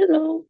Hello.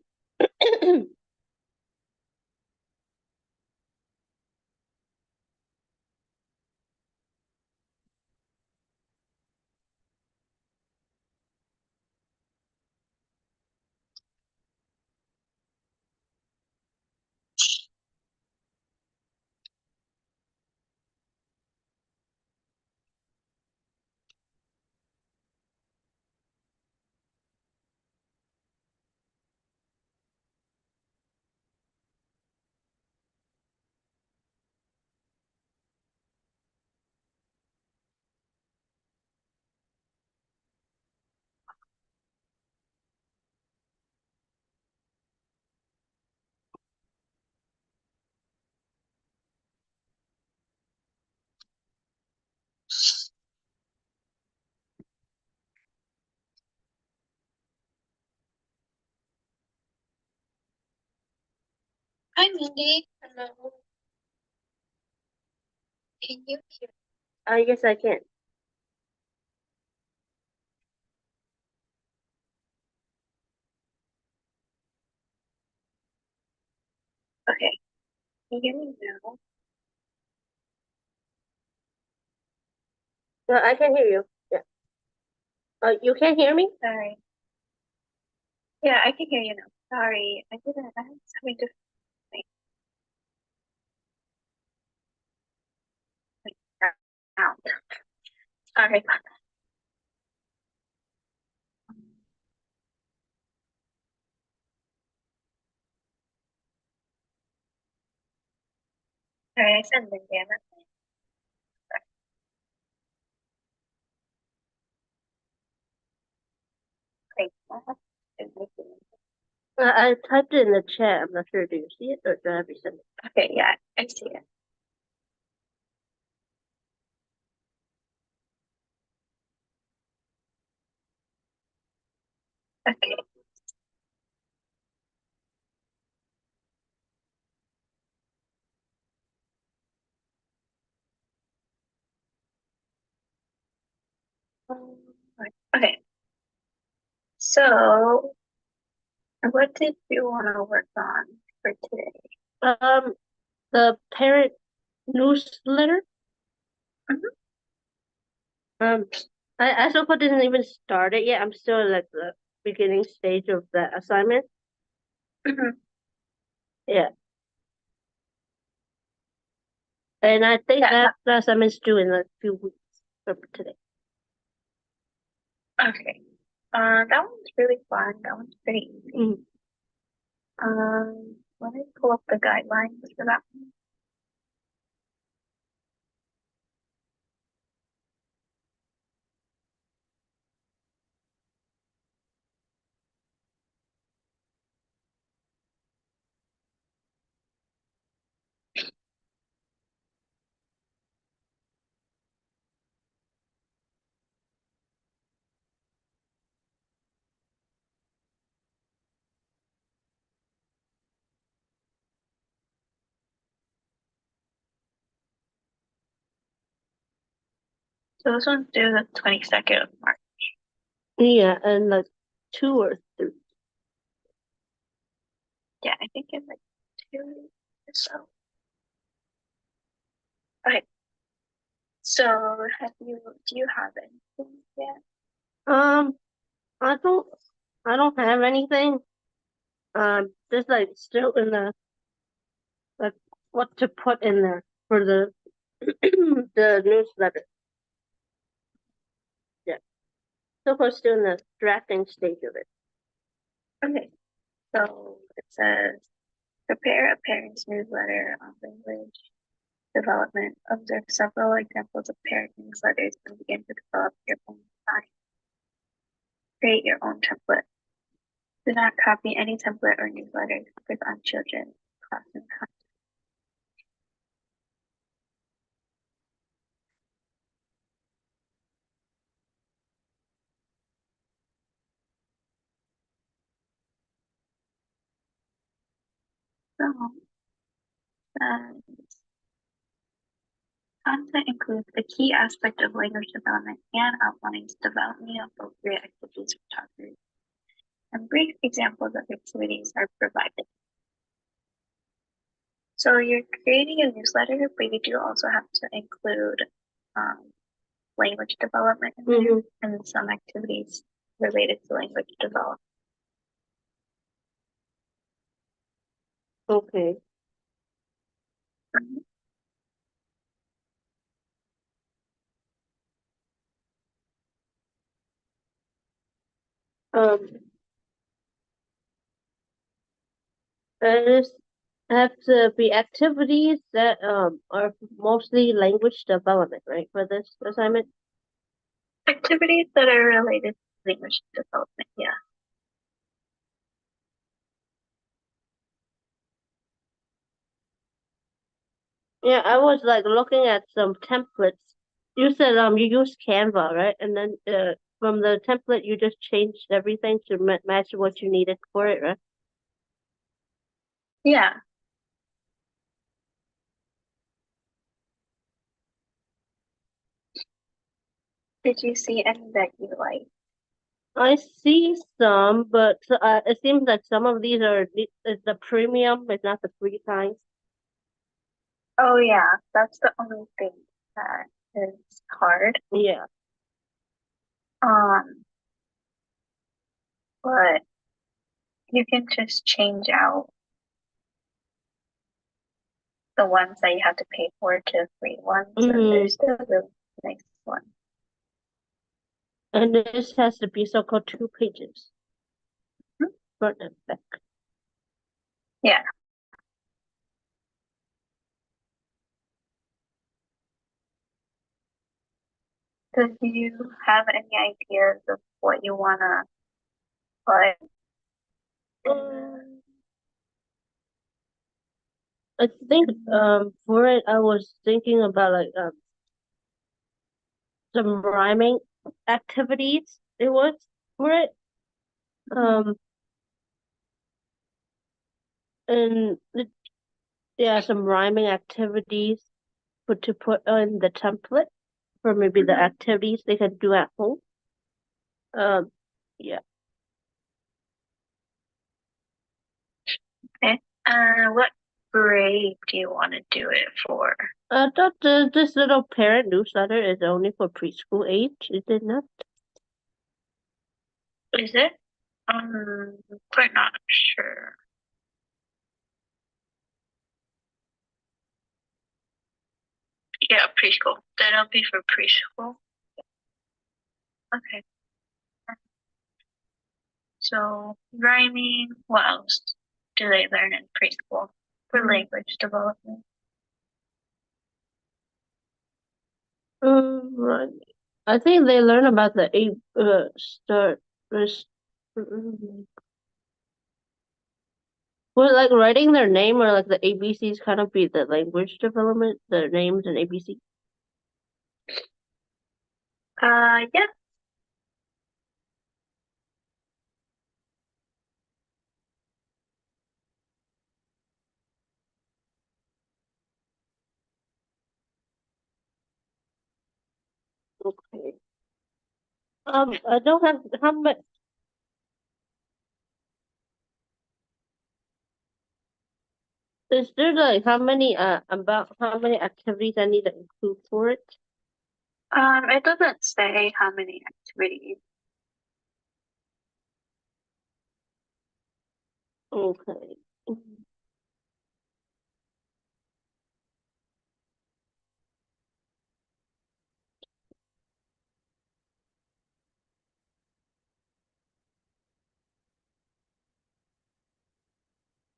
Hi, Mandy. Hello. Can you hear? Yes, I can. Okay. Can you hear me now? Well, I can hear you. Yeah. You can't hear me? Sorry. Yeah, I can hear you now. Sorry, I didn't. I was having to like out. Sorry about that. Sorry, I said Mandy. I meant great. I typed it in the chat. I'm not sure. Do you see it or do I have to send it? Okay, yeah, I see it. Okay. Um, okay. So, what did you want to work on for today? The parent newsletter. Mhm. Um, I so far didn't even start it yet. I'm still at like the beginning stage of the assignment. Mhm. Yeah, and I think Yeah. that the assignment's due in a few weeks from today. Okay. That one's really fun. That one's pretty easy. Mm. Let me pull up the guidelines for that one. So this one's due the 22nd of March. Yeah, and like 2 or 3. Yeah, I think in like 2 weeks or so. Okay. So do you have anything yet? Um, I don't, I don't have anything. Just like still in the like what to put in there for the the newsletter. Yeah, so far still in the drafting stage of it. Okay. So it says prepare a parent's newsletter on language development. Observe several examples of parent newsletters and begin to develop your own design. Create your own template. Do not copy any template or newsletter focus on children, classroom content. So, um, content includes a key aspect of language development and outlines development appropriate activities for toddlers. and brief examples of activities are provided. So you're creating a newsletter, but you do also have to include language development in there and some activities related to language development. Okay. This have to be activities that are mostly language development, right? For this assignment. Activities that are related to language development, yeah. Yeah, I was like looking at some templates. You said you use Canva, right? And then from the template you just changed everything to match what you needed for it, right? Yeah. Did you see any that you like? I see some, but it seems like some of these are the premium, it's not the free kind. Oh yeah, that's the only thing that is hard. Yeah. But you can just change out the ones that you have to pay for to free ones, and there's still really nice ones. And this has to be so-called 2 pages. Front and back. Yeah. Do you have any ideas of what you wanna put? I think for it I was thinking about like some rhyming activities it was for it. And yeah, some rhyming activities to put on the template for maybe the activities they can do at home. Yeah. Okay. What grade do you want to do it for? I thought this little parent newsletter is only for preschool age, is it not? Is it? Quite not sure. Yeah, preschool. That'll be for preschool. Okay. So rhyming, what else do they learn in preschool for language development? Right. I think they learn about the start. Well, like writing their name or like the ABCs kind of be the language development, the names and ABC. Yeah. Okay. I don't have how much. Is there like how many about how many activities I need to include for it? It doesn't say how many activities. Okay.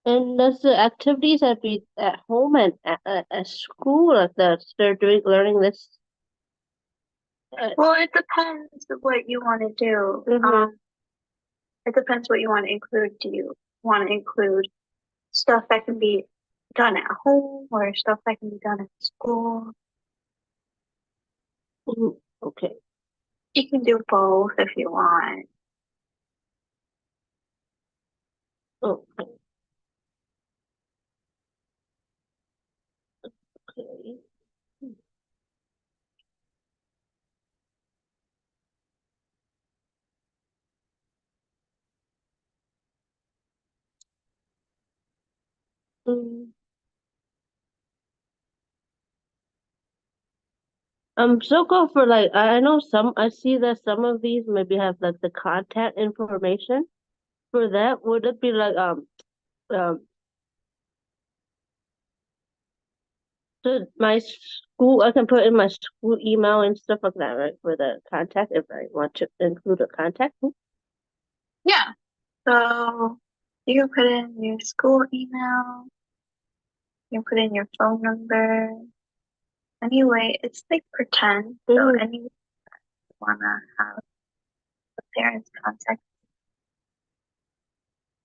And does the activities that be at home and at school, like they're doing learning this? Well, it depends what you want to do. It depends what you want to include. Do you want to include stuff that can be done at home or stuff that can be done at school? Okay. You can do both if you want. Okay. Okay. Mm. I'm so good for like I know some I see that some of these maybe have like the contact information for that. Would it be like um so my school I can put in my school email and stuff like that, right? For the contact if I want to include a contact. Yeah. So you can put in your school email, you can put in your phone number. Anyway, it's like pretend. So Mm-hmm. anyone wanna have a parent's contact.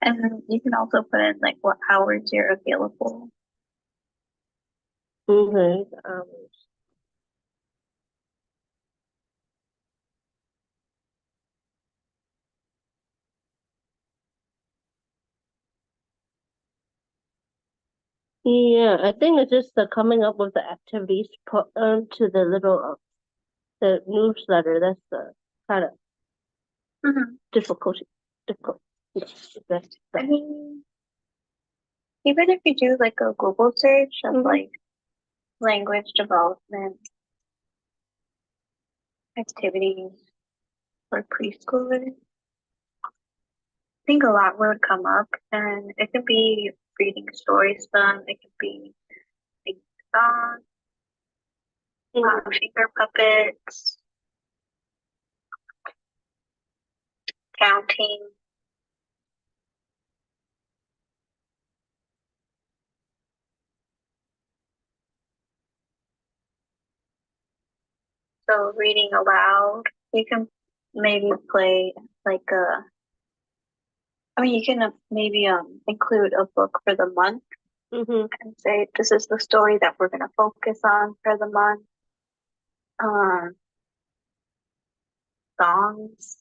And then you can also put in like what hours you're available. Okay. Yeah, I think it's just the coming up with the activities put onto the little the newsletter. That's the kind of Mhm. difficulty. Difficult. Yes, I mean, even if you do like a Google search of like language development activities for preschoolers, I think a lot would come up, and it could be reading stories done, it could be singing songs, finger puppets, counting. So reading aloud, you can maybe play like a. I mean, you can maybe include a book for the month and say this is the story that we're going to focus on for the month. Um, songs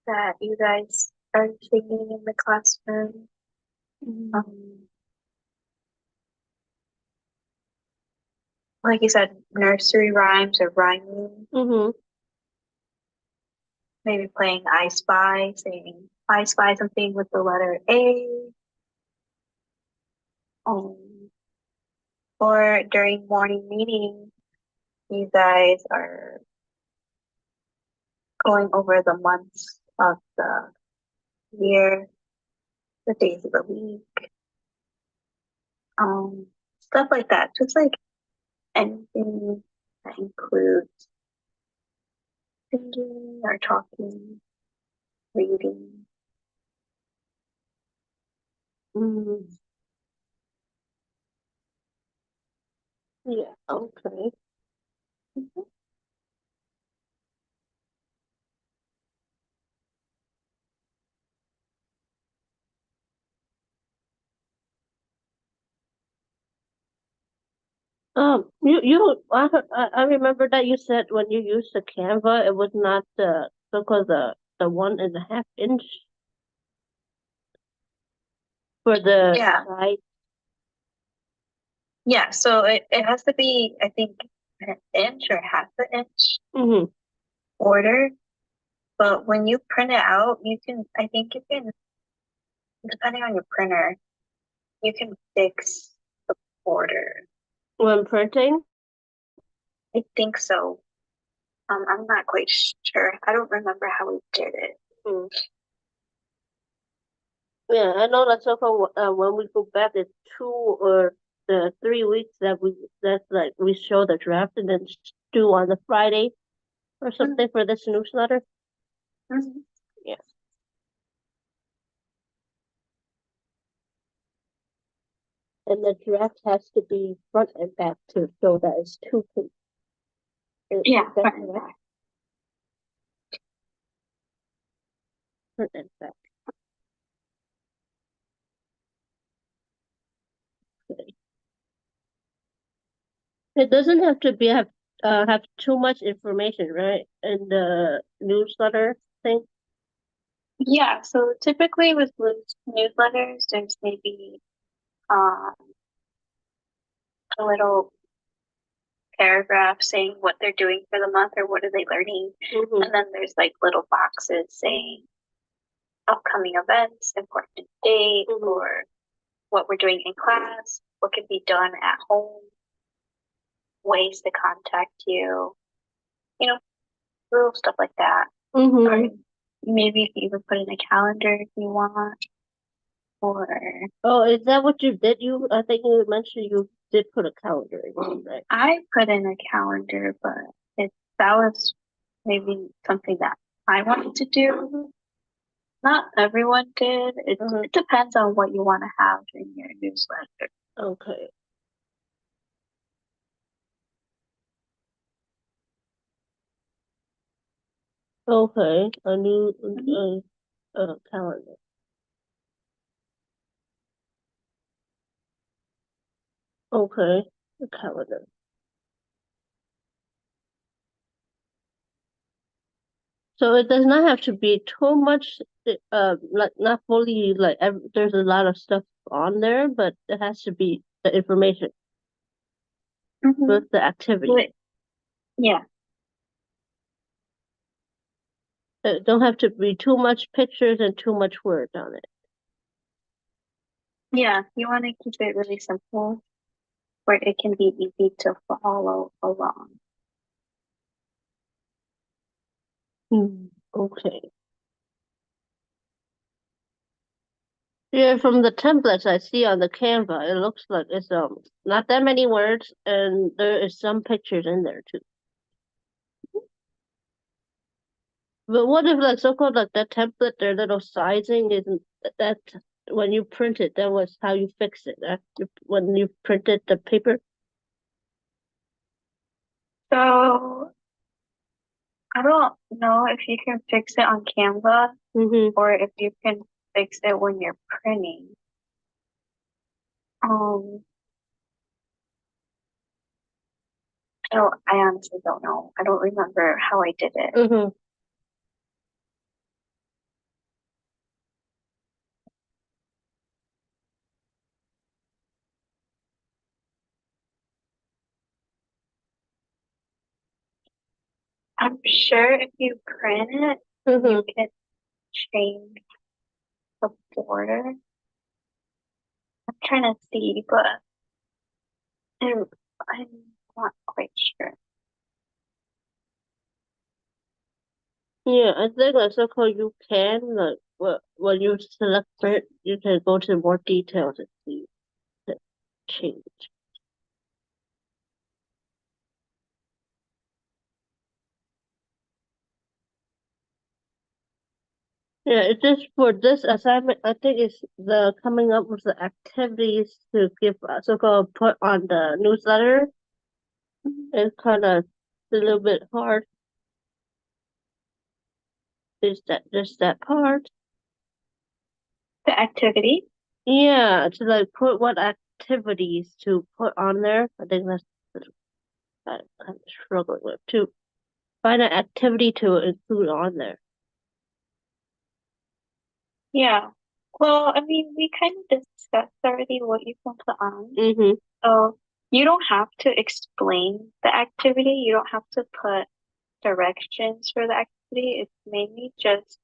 that you guys are singing in the classroom. Um, like you said, nursery rhymes or rhyming. Maybe playing I Spy, saying I spy something with the letter A. Um, or during morning meeting, you guys are going over the months of the year, the days of the week, stuff like that. Just like anything that includes singing or talking, reading. Mm-hmm. Yeah, okay. Mhm. I remember that you said when you used the Canva, it was not the because the 1.5 inch for the Yeah, side. yeah. So it has to be, I think, an inch or half an inch Mm-hmm. border. But when you print it out, you can, I think you can, depending on your printer, you can fix the border. When printing. I think so. I'm not quite sure. I don't remember how we did it. Mm. Yeah, I know that so far when we go back it's 2 or 3 weeks that's like we show the draft and then do on the Friday or something for this newsletter. Mhm. Yeah. And the draft has to be front and back to show that it's 2 pages. Yeah, That's front and right. back. Front and back. Okay. It doesn't have to have too much information, right? In the newsletter thing. Yeah, so typically with newsletters, there's maybe um, a little paragraph saying what they're doing for the month or what are they learning. And then there's like little boxes saying upcoming events, important date, or what we're doing in class, what can be done at home, ways to contact you, you know, little stuff like that. Mm-hmm. Or maybe you can even put in a calendar if you want. Or Oh, is that what you did? I think you mentioned you did put a calendar in, right? I put in a calendar, but that was maybe something that I wanted to do. Not everyone did. It depends on what you want to have in your newsletter. Okay. Okay, a new calendar. Okay, a calendar. So it does not have to be too much, like not fully like there's a lot of stuff on there, but it has to be the information with the activity. Yeah. It don't have to be too much pictures and too much words on it. Yeah, you want to keep it really simple where it can be easy to follow along. Okay. Yeah, from the templates I see on the Canva, it looks like it's not that many words and there is some pictures in there too. But what if like so-called like that template, their little sizing isn't that when you print it, that was how you fix it when you printed the paper? So I don't know if you can fix it on Canva or if you can fix it when you're printing. I honestly don't know. I don't remember how I did it. I'm sure if you print it, you can change the border. I'm trying to see, but I'm not quite sure. Yeah, I think like so-called you can like when you select print, you can go to more details and see the change. Yeah, it's just for this assignment. I think it's the coming up with the activities to give so-called put on the newsletter. It's kind of a little bit hard. Is that just that part? The activity? Yeah, to like put what activities to put on there. I think that's what I'm struggling with to find an activity to include on there. Yeah. Well, I mean, we kind of discussed already what you can put on. Mm-hmm. So you don't have to explain the activity. You don't have to put directions for the activity. It's mainly just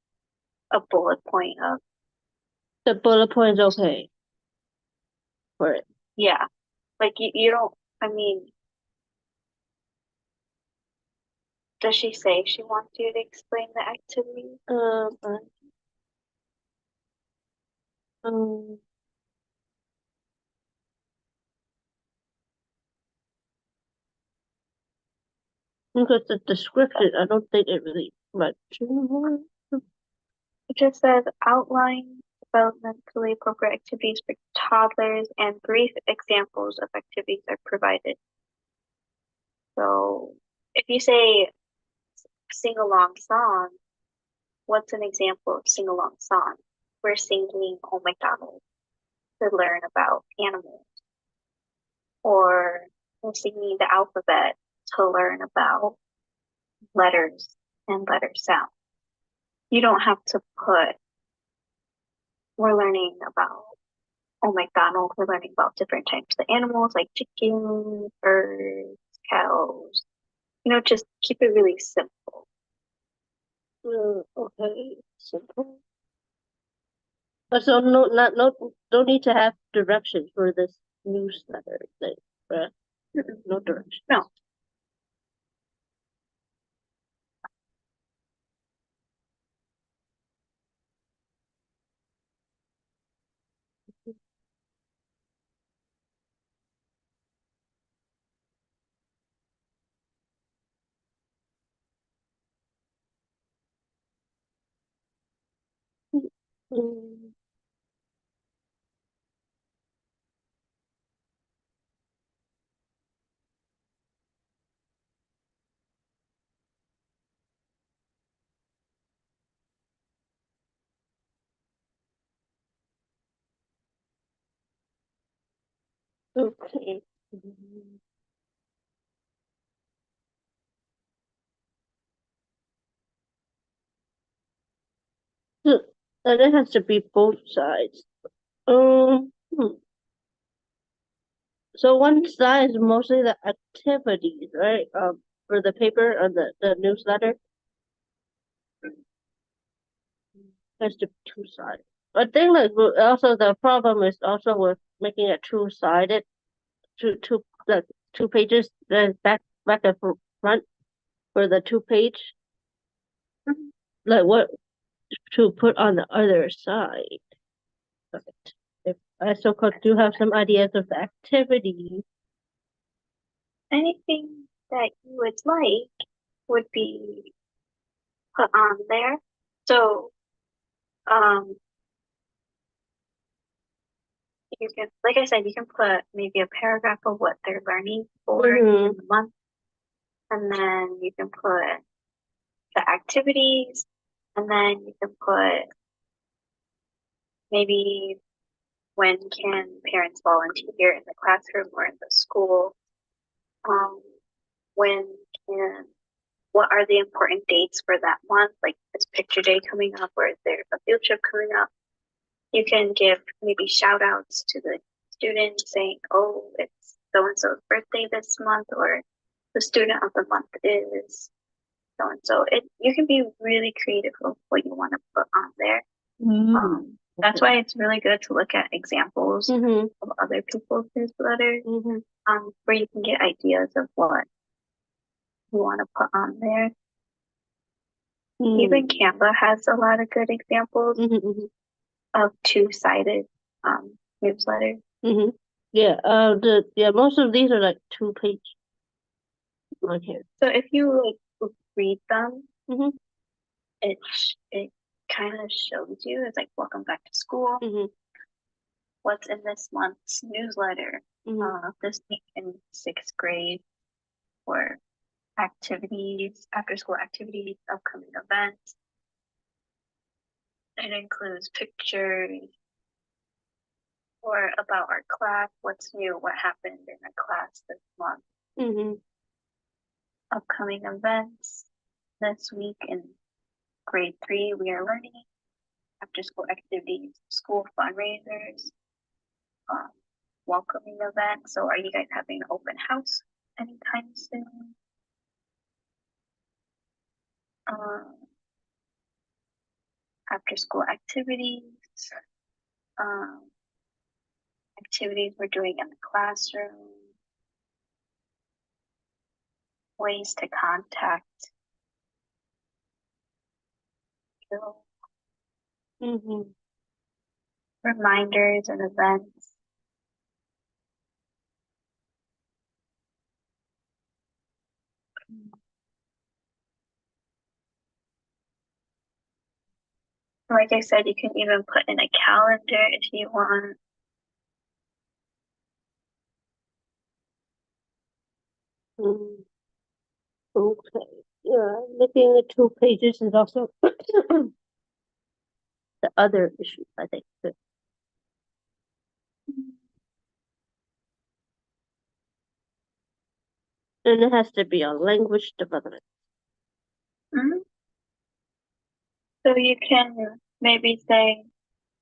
a bullet point of, The bullet point's okay for it. yeah. Like you don't, I mean, does she say she wants you to explain the activity? Um, because the description, I don't think it really much. It just says outline developmentally appropriate activities for toddlers and brief examples of activities are provided. So if you say sing along song, what's an example of sing along song? We're singing Oh MacDonald to learn about animals, or we're singing the alphabet to learn about letters and letter sound. You don't have to put, we're learning about Oh MacDonald, we're learning about different types of animals like chickens, birds, cows. Just keep it really simple. Okay, simple. But so don't need to have directions for this newsletter thing, right? No direction. No. Mm. Okay. So, and it has to be both sides. Hmm. So one side is mostly the activities, right? For the paper or the newsletter, has to be two-sided. I think like also the problem is also with making it two-sided, like two pages, back and front for the two page. Like what to put on the other side of it. If I so could do have some ideas of the activities. Anything that you would like would be put on there. So, you can, like I said, you can put maybe a paragraph of what they're learning for in the month, and then you can put the activities, and then you can put maybe when can parents volunteer in the classroom or in the school? Um, when can, what are the important dates for that month? Like is picture day coming up or is there a field trip coming up? You can give maybe shout outs to the students saying, oh, it's so and so's birthday this month, or the student of the month is so and so. It You can be really creative of what you want to put on there. That's why it's really good to look at examples of other people's newsletters, where you can get ideas of what you want to put on there. Even Canva has a lot of good examples of two-sided newsletters. Yeah, most of these are like 2 page. Okay. So if you like read them, it kind of shows you. It's like welcome back to school. What's in this month's newsletter? This week in 6th grade, or activities, after school activities, upcoming events. It includes pictures or about our class, what's new, what happened in our class this month. Upcoming events. This week in grade 3, we are learning after school activities, school fundraisers, welcoming events. So are you guys having an open house anytime soon? After school activities, activities we're doing in the classroom, ways to contact you, reminders and events. Like I said, you can even put in a calendar if you want. Okay. Yeah, looking at 2 pages is also the other issue, I think. And it has to be on language development. So you can maybe say,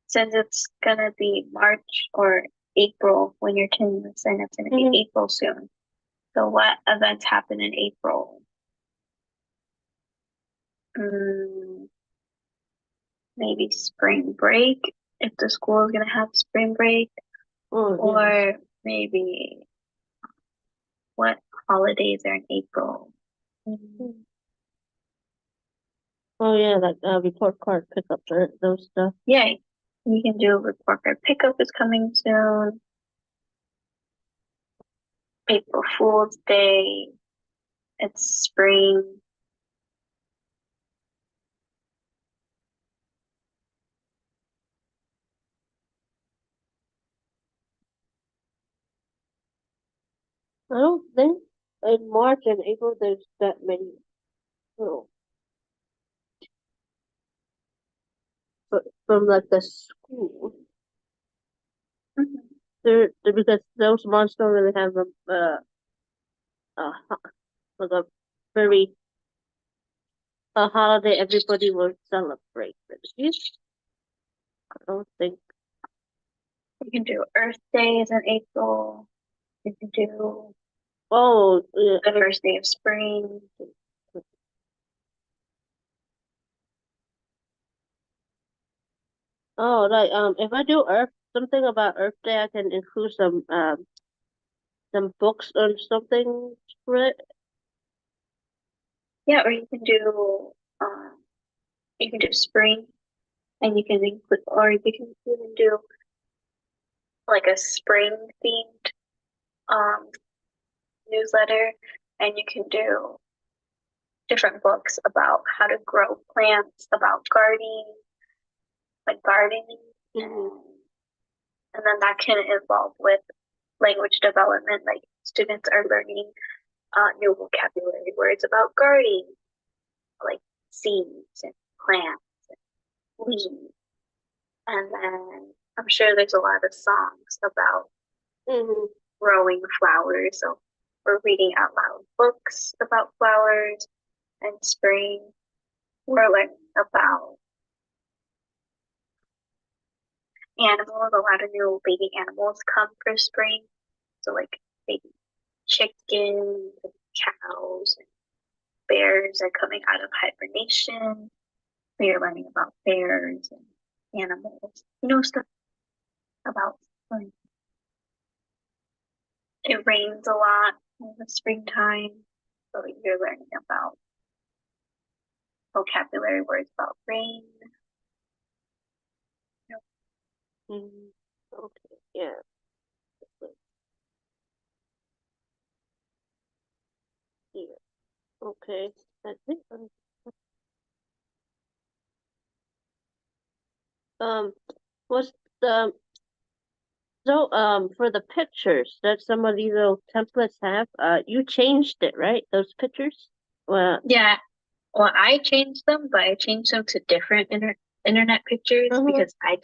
since it's gonna be March or April when you're taking this in, it's gonna be April soon. So what events happen in April? Maybe spring break if the school is gonna have spring break, Oh, yeah. or maybe what holidays are in April. Oh, yeah, like report card pickup, those stuff. Yeah, you can do report card pickup is coming soon. April Fool's Day. It's spring. I don't think in March and April there's that many. No, but from like the school, Mhm. because those months don't really have like a very a holiday everybody will celebrate. But I don't think. You can do Earth Days in April. You can do Oh, yeah. the first day of spring. Oh, like if I do Earth something about Earth Day, I can include some books or something for it. Yeah, or you can do spring, and you can include, or you can even do like a spring themed um newsletter, and you can do different books about how to grow plants, about gardening, like gardening, Mm-hmm. and then that can involve with language development, like students are learning new vocabulary words about gardening, like seeds and plants and leaves. And then I'm sure there's a lot of songs about Mm-hmm. growing flowers. So we're reading out loud books about flowers and spring. We're learning about animals. A lot of new baby animals come for spring. So like baby chickens and cows and bears are coming out of hibernation. We are learning about bears and animals, stuff about spring. It rains a lot in the springtime, so you're learning about vocabulary words about rain. Mm-hmm. Okay, yeah. Yeah. Okay. I think um was the so for the pictures that some of these little templates have, you changed it, right? Those pictures? Well, Yeah, well, I changed them, but I changed them to different internet pictures because I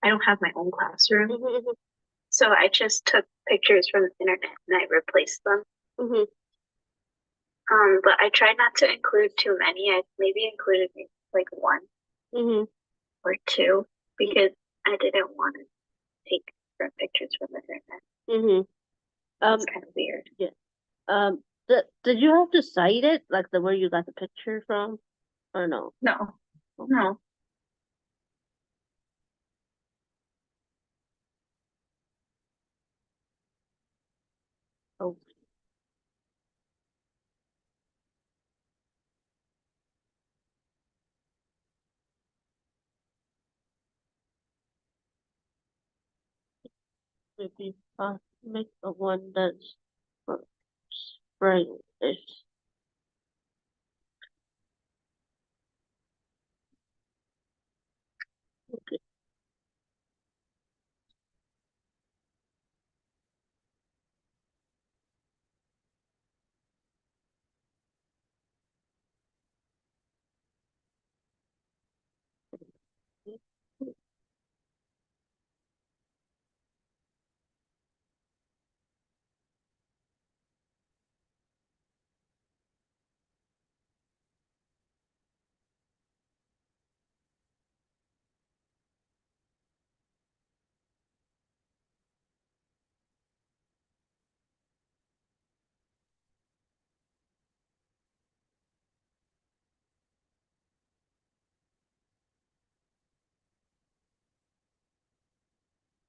don't have my own classroom. Mm-hmm. So I just took pictures from the internet and I replaced them. Mm-hmm. But I tried not to include too many. I maybe included like one Mm-hmm. or two because I didn't want to take different pictures from the internet. Mm-hmm. It's kind of weird. Yeah. Did you have to cite it, like the where you got the picture from, or no? No, Okay. no. Oh, maybe make a one that's for spring ish. Okay.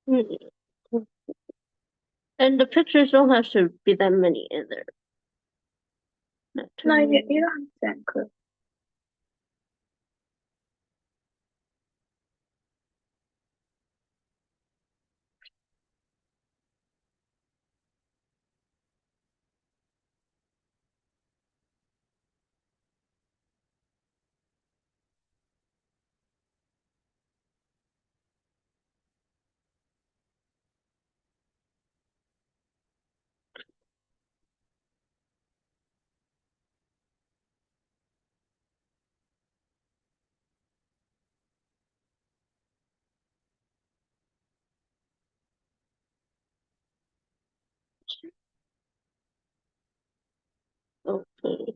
Mm. And the pictures don't have to be that many either. Not too No, you many. don't have to include. Okay.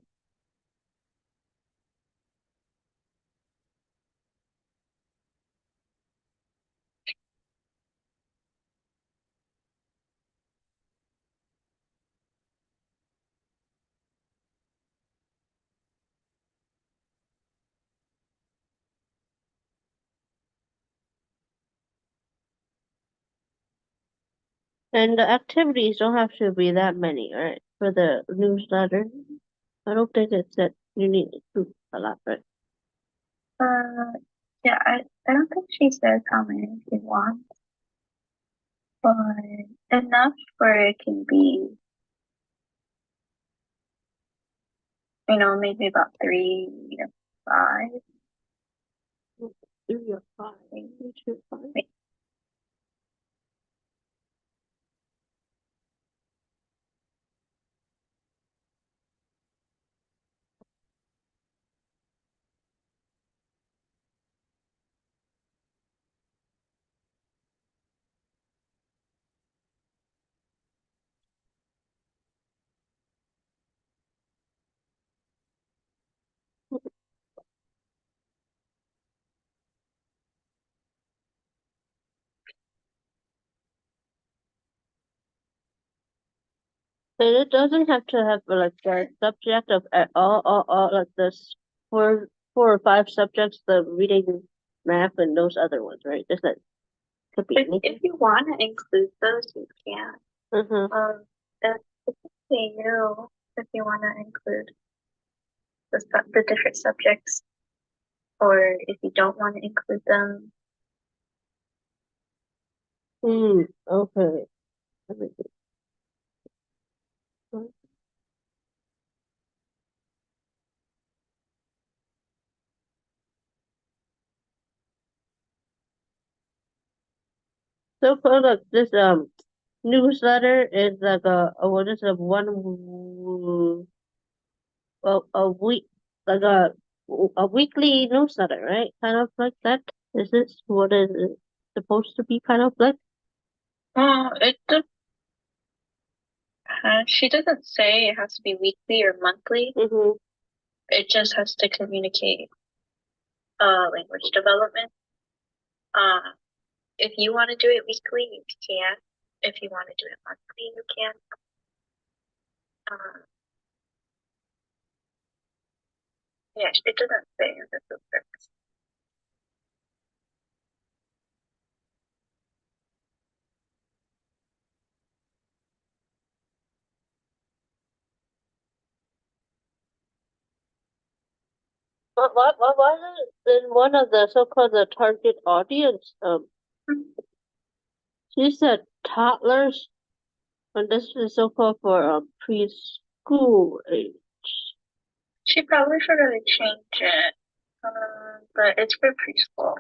And the activities don't have to be that many, right? For the newsletter. I don't think it said you need to do a lot, right? Uh, yeah, I don't think she says how many she wants, but enough where it can be, maybe about 3 to 5. 3 or 5. 3 to 5. And it doesn't have to have like the subject of all like this four or five subjects, the reading, math, and those other ones, right? Just that could be anything. If you want to include those, you can. Mm-hmm. That's up to you if you want to include the different subjects, or if you don't want to include them. Okay. Let me see. So for like this newsletter is like what is it, a week, like a weekly newsletter, right? Kind of like that. Is this what is it supposed to be kind of like? It depends. She doesn't say it has to be weekly or monthly. Mm-hmm. It just has to communicate language development. If you want to do it weekly, you can. If you want to do it monthly, you can. Uh, yeah, it doesn't say in the rubrics. What was it in one of the so-called the target audience? She said toddlers, and this is so-called for preschool age. She probably forgot to change it, but it's for preschool.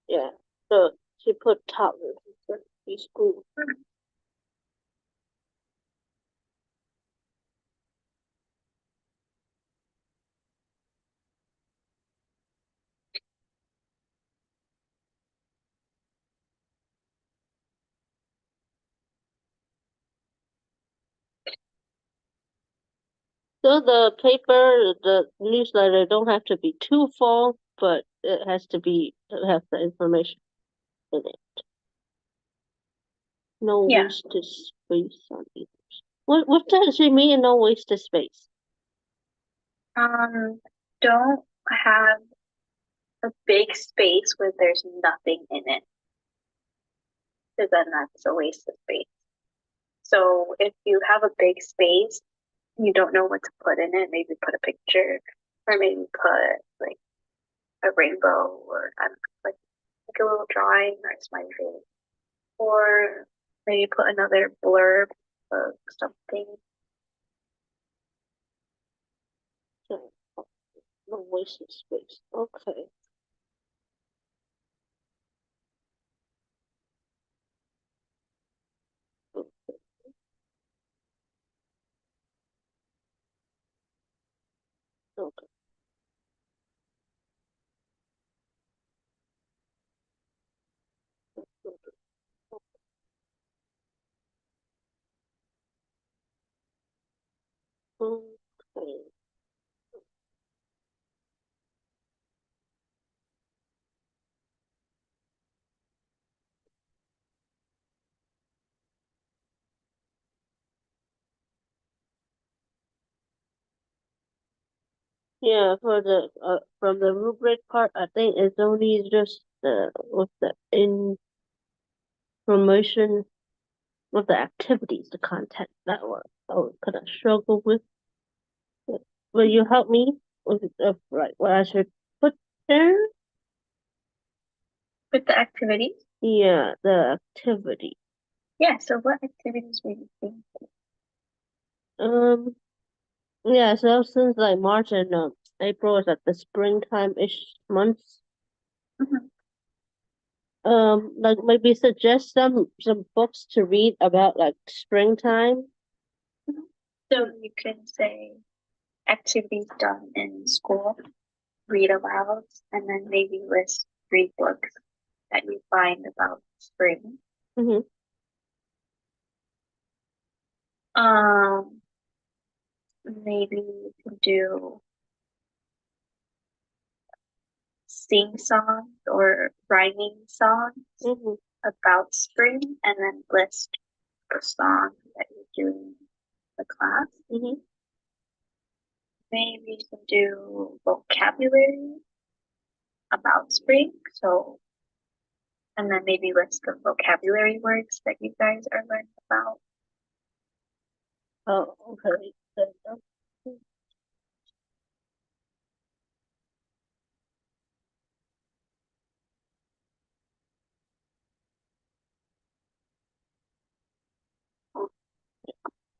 Yeah. So she put toddlers instead of preschool. So the paper, the newsletter don't have to be too full, but it has to have the information in it. No Yeah. wasted space on it. What does she mean, no wasted space? Don't have a big space where there's nothing in it. because then that's a waste of space. So if you have a big space, you don't know what to put in it, maybe put a picture, or maybe put like a rainbow, or I don't know, like a little drawing or a smiley face, or maybe put another blurb of something. So, no wasted space. Okay. Okay. Okay. Yeah, for the from the rubric part, I think it's only just the with the information with the activities, the content that I would kind of struggle with. Will you help me with right what I should put there? With the activities? Yeah, the activity. Yeah, so what activities were you thinking? Um, yeah, so since like March and April is like the springtime-ish months, Mhm. like maybe suggest some books to read about like springtime. Mhm. So you can say activities done in school, read aloud, and then maybe list 3 books that you find about spring. Mm-hmm. Um, Maybe you can do sing songs or rhyming songs Mm-hmm. about spring, and then list the song that you're doing in the class. Mm-hmm. Maybe you can do vocabulary about spring. So, and then maybe list the vocabulary words that you guys are learning about. Oh, okay. Then,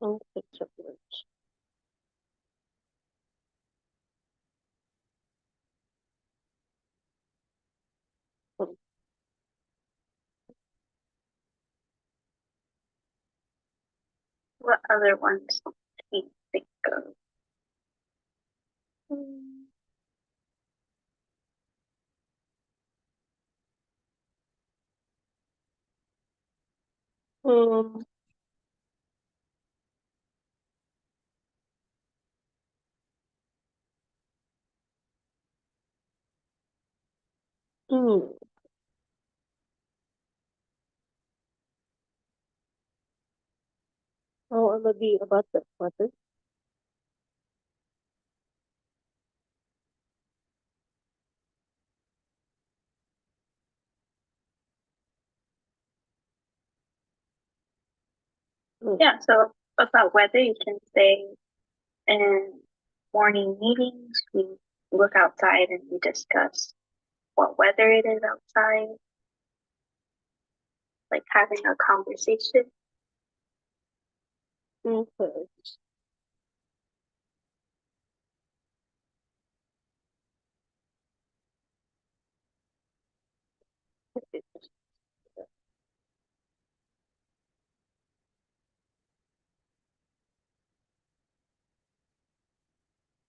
okay, so much. What other ones do you think of? Um, mm, oh, and maybe about the weather. Mm, Yeah, so about weather, you can say in morning meetings, we look outside and we discuss what weather it is outside, like having a conversation. okay. Is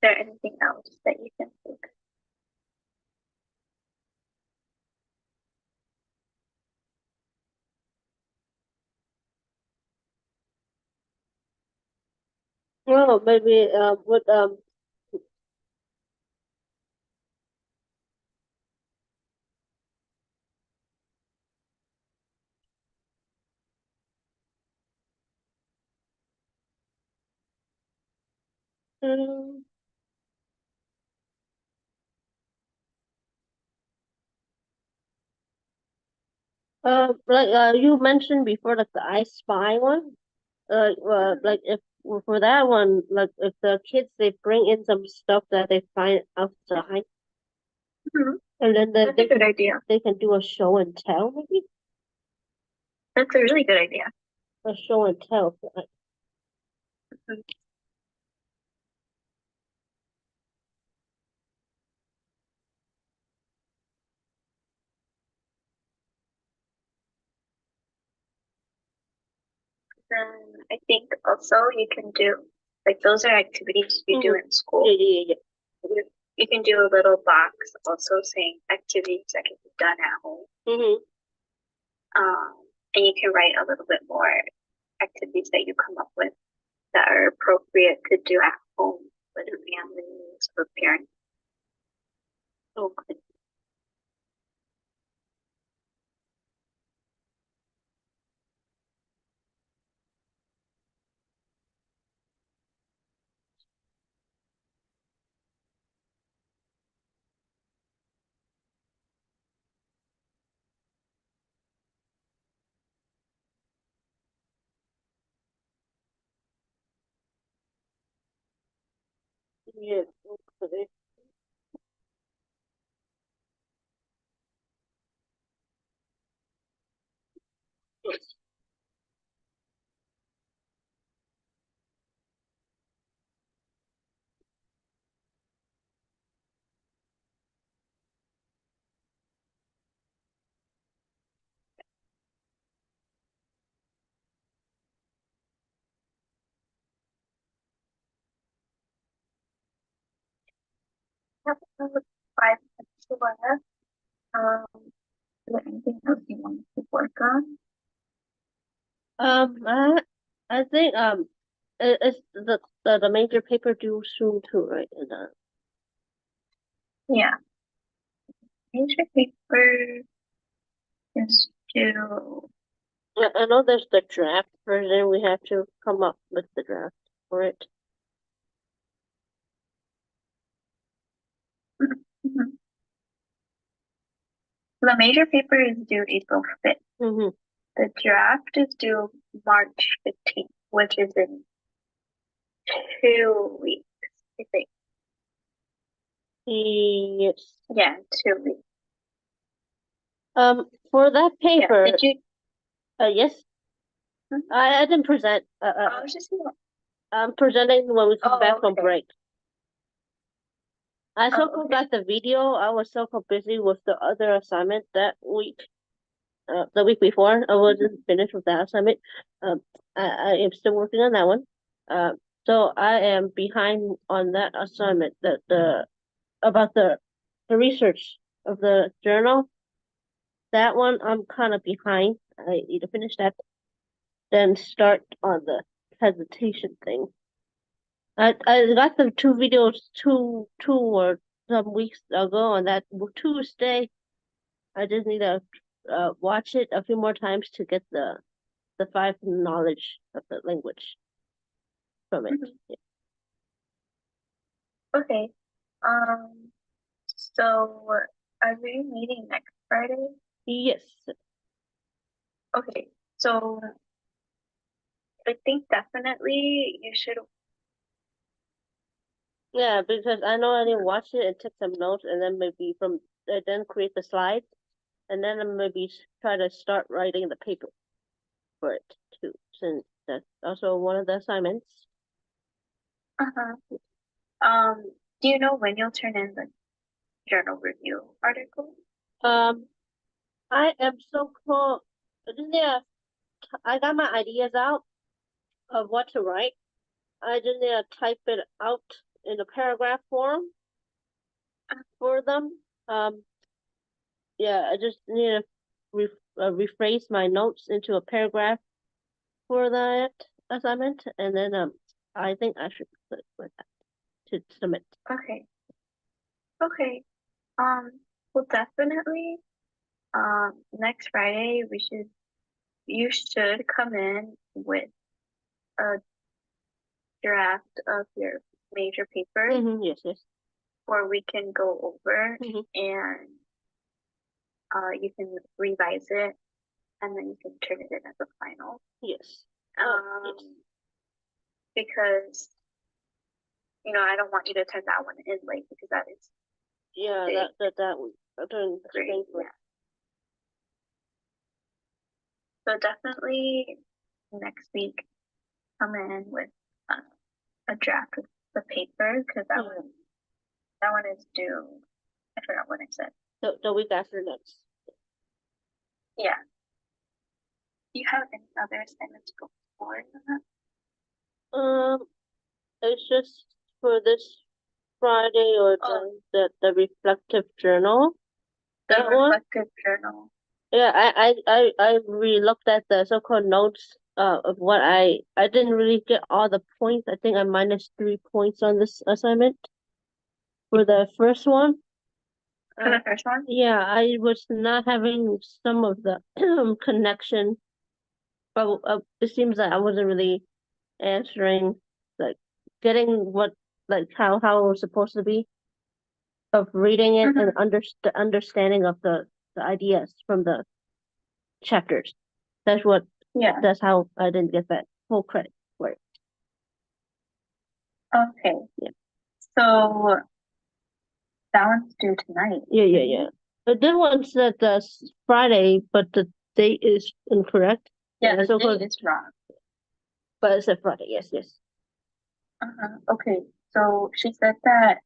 there anything else that you can think of? Well, maybe would um, You mentioned before, like the I Spy one. Like if for that one, like if the kids they bring in some stuff that they find outside, and then That's a good idea. they can do a show and tell, maybe That's a really good idea. a show and tell. Mhm. Then I think also you can do like those are activities you do in school. Yeah. You can do a little box also saying activities that can be done at home. And you can write a little bit more activities that you come up with that are appropriate to do at home with families or parents. Oh, good. Yeah. Okay. Yes. Yep, that was 5 minutes left. Is there anything else you want to work on? Um, I, I think it's the major paper due soon too, right? And Yeah, major paper is due. I know there's the draft version. We have to come up with the draft for it. Mhm. The major paper is due April 5th. Mm-hmm. The draft is due March 15th, which is in 2 weeks, I think. Yes. Yeah, 2 weeks. For that Yeah, paper, did you? yes, Hmm? I didn't present. I was just. I'm presenting when we come Oh, back from okay. break. I still Oh, okay. got the video. I was so busy with the other assignment that week. The week before, I wasn't finished with that assignment. Um, I am still working on that one. So I am behind on that assignment. The about the research of the journal. That one I'm kind of behind. I need to finish that, then start on the presentation thing. I got the two videos two or some weeks ago on that Tuesday. I just need to watch it a few more times to get the five knowledge of the language from it. Mhm. Okay. Um, so are we meeting next Friday? Yes. Okay. So I think definitely you should. Yeah, because I know I didn't watch it and take some notes and then maybe then create the slides and then maybe try to start writing the paper for it too, since that's also one of the assignments. Uh-huh. Um, do you know when you'll turn in the journal review article? Um, I am so cool. Yeah, I got my ideas out of what to write. I just need to type it out in a paragraph form for them. Um, yeah, I just need to rephrase my notes into a paragraph for that assignment, and then I think I should put it with that to submit. Okay. Okay. Well, definitely. Next Friday you should come in with a draft of your major paper Yes. where we can go over Mm-hmm. and you can revise it and then you can turn it in as a final. Yes. Yes. Because I don't want you to turn that one in late because that is that one. I don't great. Yeah. So definitely next week come in with a draft of the paper because that one is due. I forgot what I said. The week after next. Yeah. Do you have any other assignments going forward on that? It's just for this Friday or the reflective journal. The reflective journal. Yeah, I re-looked at the so-called notes of what I didn't really get all the points. I think I minus 3 points on this assignment for the first one. For the first one? Yeah, I was not having some of the connection, but it seems that I wasn't really answering, like getting what how it was supposed to be of reading it and understanding of the ideas from the chapters. That's how I didn't get that full credit for it. Okay. Yeah. So that one's due tonight. Yeah. But this one said Friday, but the date is incorrect. Yeah, the date is wrong. But it said Friday, yes. Okay, so she said that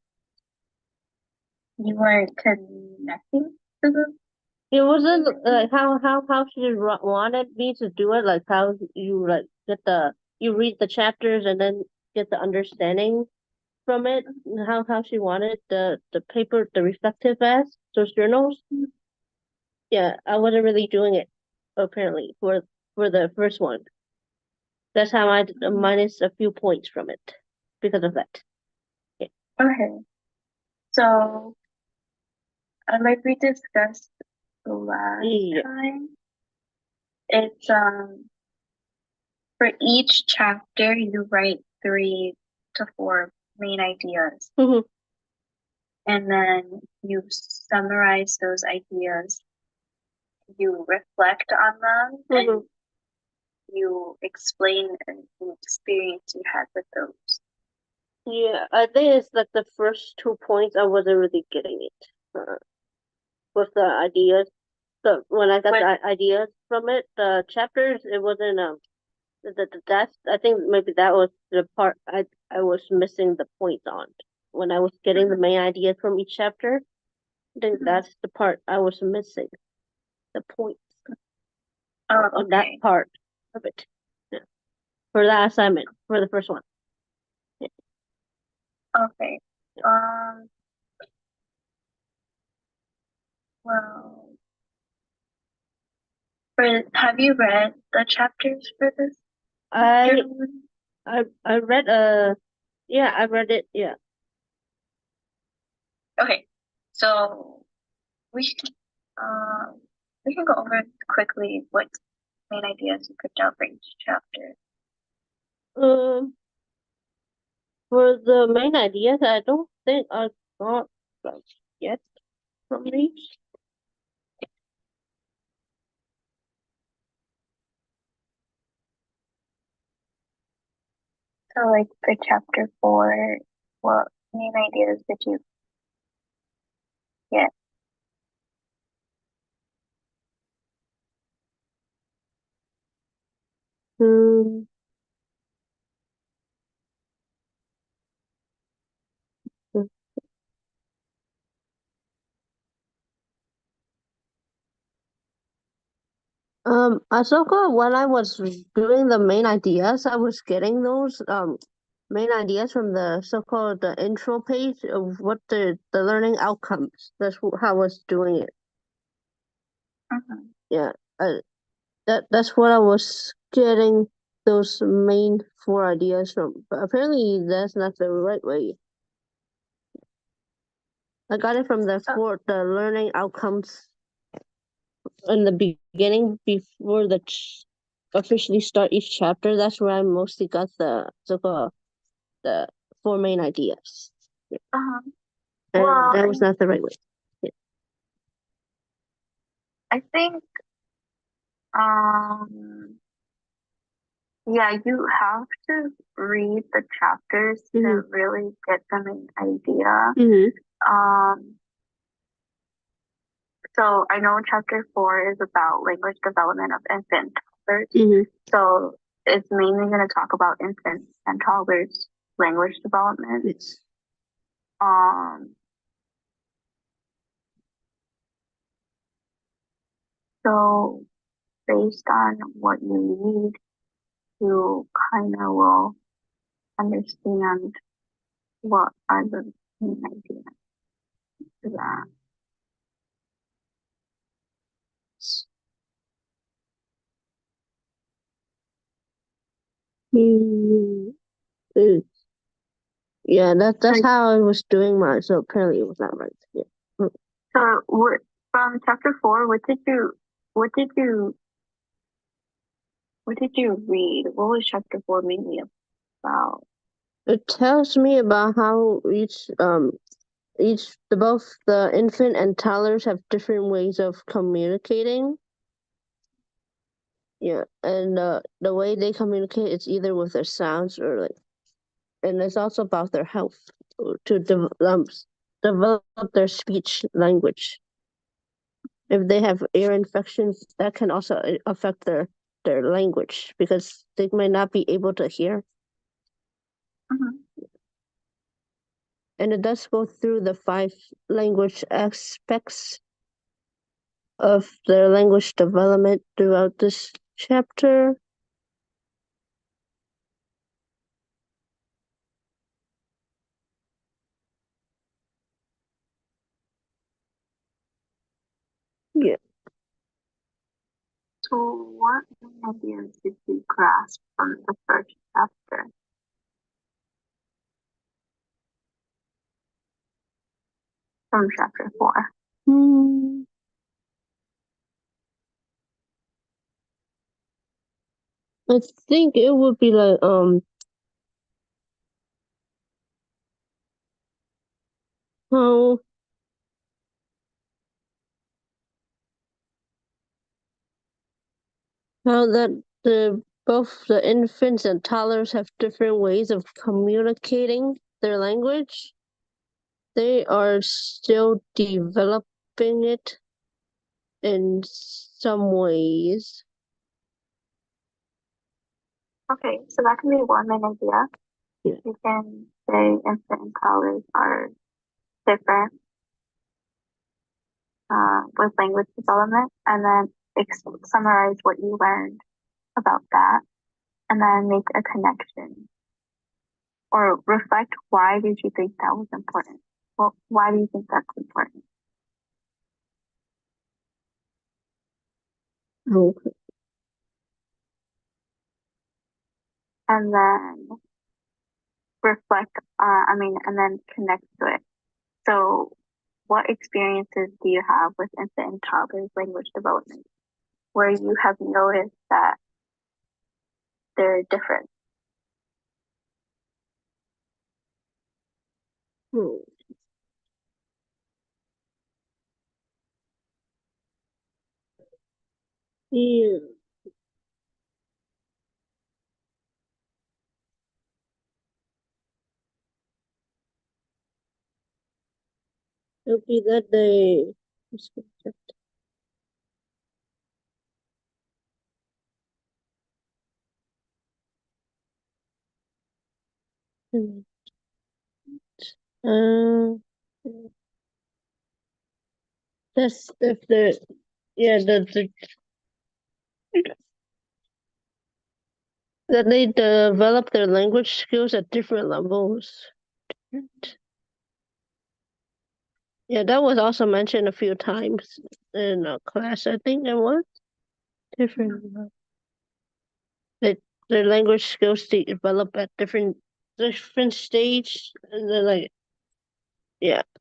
you weren't connecting to them? It wasn't like how she wanted me to do it, like how you you read the chapters and then get the understanding from it, how she wanted the paper, the reflective as those journals. Yeah, I wasn't really doing it apparently for the first one. That's how I minus a few points from it because of that. Yeah. Okay. So, like we discussed last time, it's for each chapter you write 3 to 4 main ideas. And then you summarize those ideas, you reflect on them, and you explain an experience you had with those. Yeah, I think it's like the first 2 points I wasn't really getting it with the ideas. So when I got the ideas from it, the chapters, it wasn't that's I think maybe that was the part I was missing the points on when I was getting the main ideas from each chapter. I think that's the part I was missing, the points on that part of it. Yeah. For that assignment, for the first one. Yeah. Okay. Well, have you read the chapters for this? I read I read it, yeah. Okay, so we can go over quickly what main ideas you picked out for each chapter. For the main ideas, I don't think I got yet from these. So, like for chapter 4, what main ideas did you get? Ahsoka, when I was doing the main ideas, I was getting those main ideas from the so-called the intro page of what the learning outcomes. That's how I was doing it. Yeah, that's what I was getting those main 4 ideas from. But apparently that's not the right way. I got it from the learning outcomes in the beginning before officially start each chapter. That's where I mostly got the so-called the 4 main ideas. Yeah. And that was not the right way. Yeah. I think Yeah, you have to read the chapters to really get them an idea. So I know chapter 4 is about language development of infant toddlers. So it's mainly going to talk about infant and toddlers' language development. Yes. So based on what you read, you kind of will understand what are the main ideas for that. Yeah, that's how I was doing mine. So apparently it was not right. Yeah. So from chapter 4, what did you read? What was chapter 4 mainly about? It tells me about how both the infant and toddlers have different ways of communicating. Yeah, and the way they communicate is either with their sounds or and it's also about their health to develop their speech language. If they have ear infections, that can also affect their language because they might not be able to hear. And it does go through the 5 language aspects of their language development throughout this chapter. Yeah. So what ideas did you grasp from the first chapter? From chapter 4. I think it would be like how that both the infants and toddlers have different ways of communicating their language. They are still developing it in some ways. Okay, so that can be one main idea. Yeah. You can say infant and toddlers are different with language development, and then summarize what you learned about that, and then make a connection or reflect why did you think that was important? Well, why do you think that's important? Okay. And then reflect, and then connect to it. So, what experiences do you have with infant and toddlers language development where you have noticed that they're different? Yeah. It'll be that they that's if the that they develop their language skills at different levels. Yeah, that was also mentioned a few times in a class. I think it was different. That their language skills develop at different stage, and then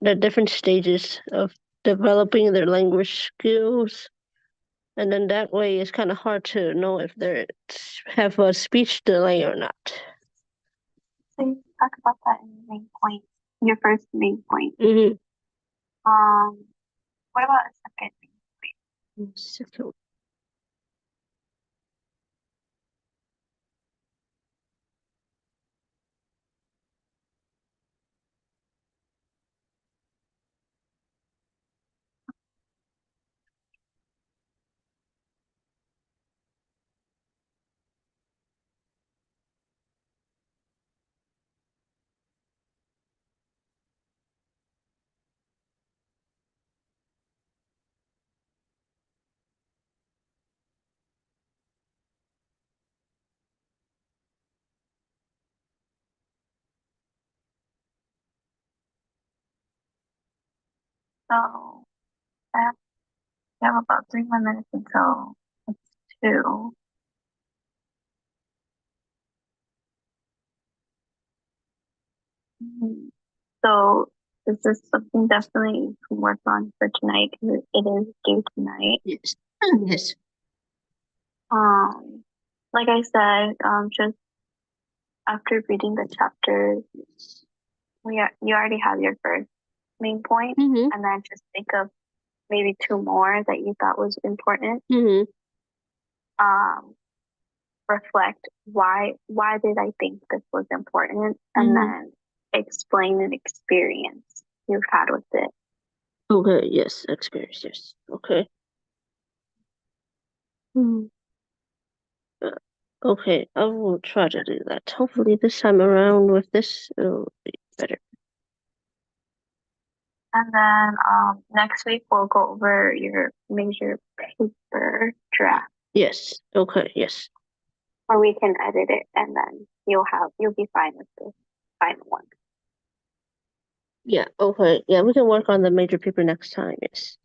the different stages of developing their language skills. And then that way it's kind of hard to know if they have a speech delay or not. So you talk about that in your main point, your first main point. What about a second main point? Second. So I have, we have about 3 more minutes until it's 2. Mhm. So is this something definitely you can work on for tonight? Because it is due tonight. Yes. Yes. Um, like I said, just after reading the chapters, you already have your first main point, Mm-hmm. and then just think of maybe 2 more that you thought was important. Mm-hmm. Um, reflect why did I think this was important, and Mm-hmm. then explain an experience you've had with it. Okay, yes, experience, yes. Okay. Hmm. Okay, I will try to do that. Hopefully this time around with this it'll be better. And then next week we'll go over your major paper draft, Yes. Okay, yes. or we can edit it, and then you'll be fine with the final one. Yeah, okay. Yeah, we can work on the major paper next time, yes.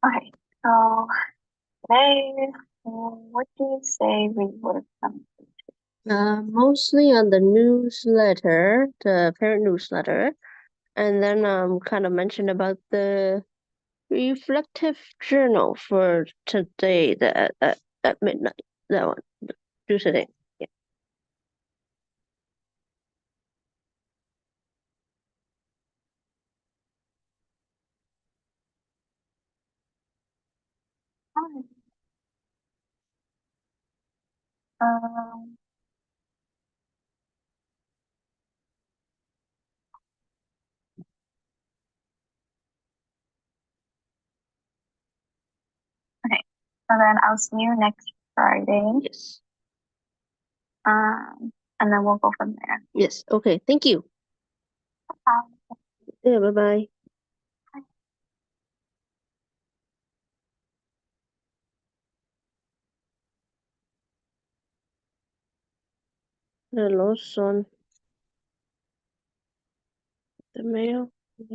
Okay, so today, what do you say we work on? Mostly on the newsletter, the parent newsletter, and then kind of mention about the reflective journal for today, at midnight. That one, do today. Yeah. Alright. Um, okay, so then I'll see you next Friday. Yes. And then we'll go from there. Yes. Okay. Thank you. Um, Yeah. Bye bye. Hello, son. The mail.